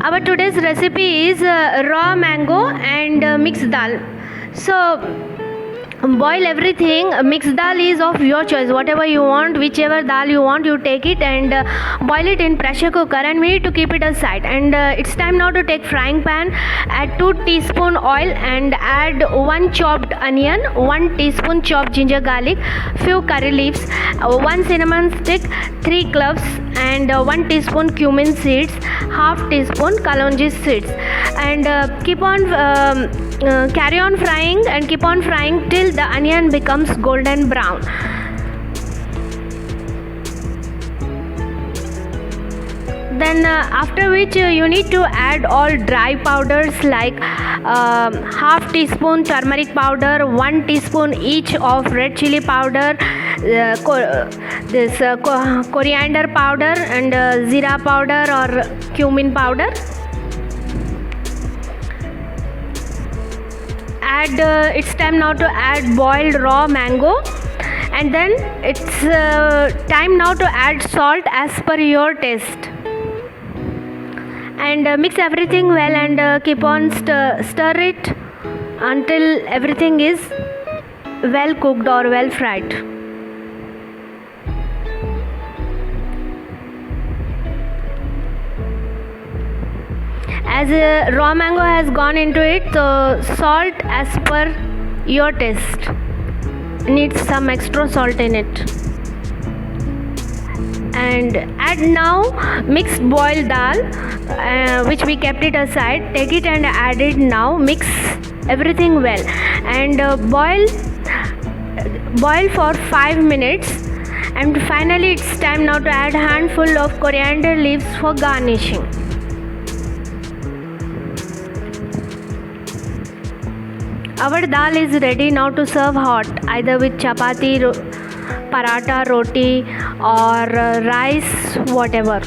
Our today's recipe is raw mango and mixed dal. So boil everything. Mixed dal is of your choice, whatever you want, whichever dal you want, you take it and boil it in pressure cooker, and we need to keep it aside. And it's time now to take frying pan, add 2 teaspoon oil and add 1 chopped onion, 1 teaspoon chopped ginger garlic, few curry leaves, 1 cinnamon stick, 3 cloves and 1 teaspoon cumin seeds, half teaspoon kalonji seeds, and carry on frying and keep on frying till the onion becomes golden brown. Then after which you need to add all dry powders like half teaspoon turmeric powder, 1 teaspoon each of red chilli powder, coriander powder and zira powder or cumin powder. It's time now to add boiled raw mango, and then it's time now to add salt as per your taste, and mix everything well and keep on stir it until everything is well cooked or well fried. As raw mango has gone into it, so salt as per your taste. Needs some extra salt in it. And add now mixed boiled dal, which we kept it aside. Take it and add it now. Mix everything well and boil for 5 minutes. And finally, it's time now to add handful of coriander leaves for garnishing. Our dal is ready now to serve hot, either with chapati, paratha, roti or rice, whatever.